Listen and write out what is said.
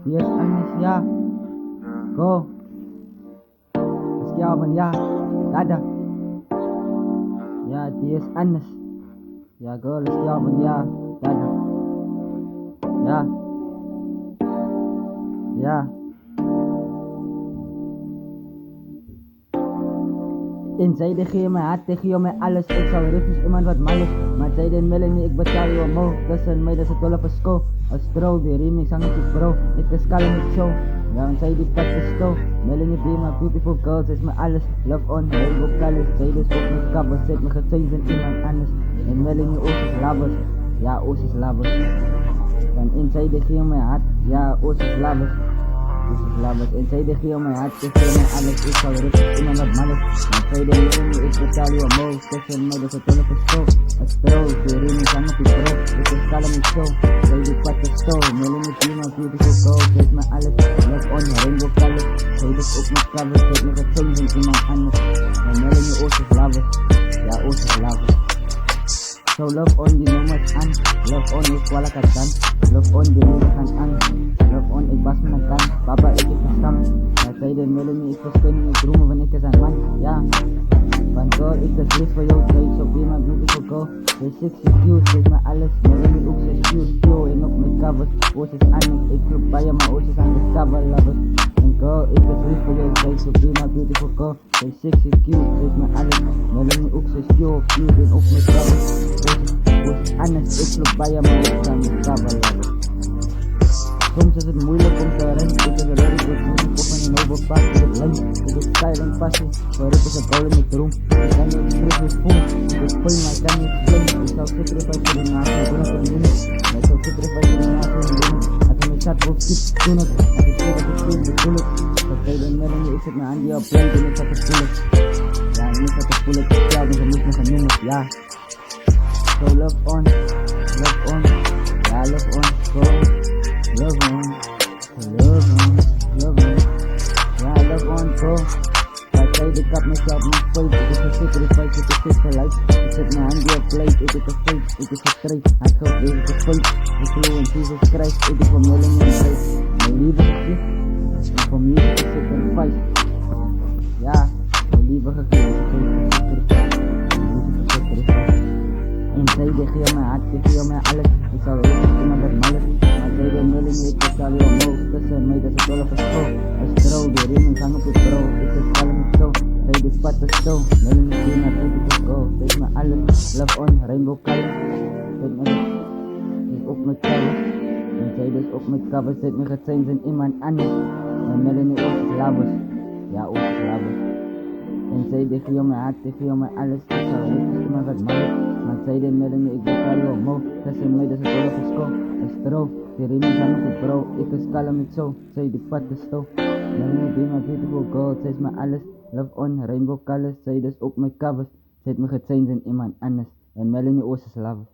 Die is anders, ja. Go. Is jou van ja. Dada. Ja, die is anders. Ja, girl, is jou van ja. Dada. Ja. Ja. En zij geef je mijn hart, geef je mij alles. Ik zou rustig iemand wat mal is. Maar zij den Melanie, ik betaal je omhoog. Tussen mij, dat is het wel op een school. Als trouw, die remix hang ik bro. Ik is kalm niet zo. Ja, want zij die pet is sto. Melanie be my beautiful girl, zij is mijn alles. Love on, rainbow colors. Zij dus ook met covers. Zet me gechanged in iemand anders. En Melanie Oos is lovers. Ja, Oos is lovers. En in zij geef je mijn hart. Ja, Oos is lovers. This is lovers. En zij geef je mijn hart, geef je mij alles. Ik zou rustig iemand wat mal is. Maar zij den Melanie, ik betaal je omhoog. Tussen mij, dat is het wel op een school. Als trouw, die remix hang ik bro. Ik is kalm niet zo. Zij die pet is sto. Melanie be my beautiful girl, zij is mijn alles. Love on, rainbow colors. Zij dus ook met covers. Zet me gechanged in iemand anders. En Melanie Oos is lovers. Ja, Oos is lovers. So love on die nummers aan. Love on is wala ka dan. Love on die nummers aan. Love on ik was mijn kan. Papa ik heb verstaan. Hij zei de Melanie ik verstaan niet dromen wanneer ik is aan man. Ja. Van girl ik is lief voor jou. Zij is zo be my beautiful girl. Zij is sexy cute. Zij is mijn alles. Melanie ook zij is cute. Yo en ook met covers. Oos is anders. Ik loop bij je maar Oos is aan de cover lovers. En girl ik is lief voor jou. Zij is zo be my beautiful girl. Zij is sexy cute. Zij is mijn alles. Melanie ook zij is cute en ook met covers. Anders, ik loop bij je maar ik kan niet cover. Soms is het moeilijk om te rennen. Ik is een lorry, ik moet niet koppen in overpak. Ik heb lens, ik heb style en passie. Voor ik is een bouwen met roem. Ik kan niet terug met voel. Ik heb pijn, maar ik kan niet vliegen. Ik zou sacrifice voor die naast. Ik doe het voor die jongens. Ik zou sacrifice voor die naast. Als je me chat wil skip, doe het. Als ik weet dat ik speel, bedoel het. Dat zei de Melanie, ik zit mijn hand die op blank en ik zat te voelen. Ja, en ik zat te voelen. Ik heb dus ik moet me gaan noemen, ja. So love on, yeah, love on, go, love on, yeah, love on, go. I say the cup myself, my faith, it is a sacrifice, it is fit for life. I set my hand on plate, it is a faith, it is a straight. I hope this is a faith, I flow in Jesus Christ, it is for Melanie and faith. My lieve gegeven, en voor mij is het sacrifice. Ja, mijn lieve gegeven, het is een sacrifice. En zij geef je mij hart, geef je mij alles. Ik zou rustig iemand wat mal is. Maar zij de Melanie, ik betaal je omhoog. Tussen mij, dat is het wel op een school. Als trouw, die remix hang op je bro. Ik is kalm niet zo. Zij die pad is zo. Melanie be my beautiful girl. Zij is mijn alles. Love on, rainbow colors. Zet me is ook met covers. En zij dus ook met covers. Zet me gechanged in iemand anders. En Melanie ook is lovers. Ja, ook is lovers. En zij geef je mij hart, geef je mij alles. Ik zou rustig iemand wat mal is. Maar zij den Melanie, ik betaal je omhoog. Tussen mij, dat is het wel op een school. Als trouw, die remix hang op je bro. Ik is kalm niet zo. Zij die pad is sto. Melanie be my beautiful girl. Zij is mijn alles. Love on, rainbow colors. Zij dus ook met covers. Zij heeft me gechanged in iemand anders. En Melanie Oos is lovers.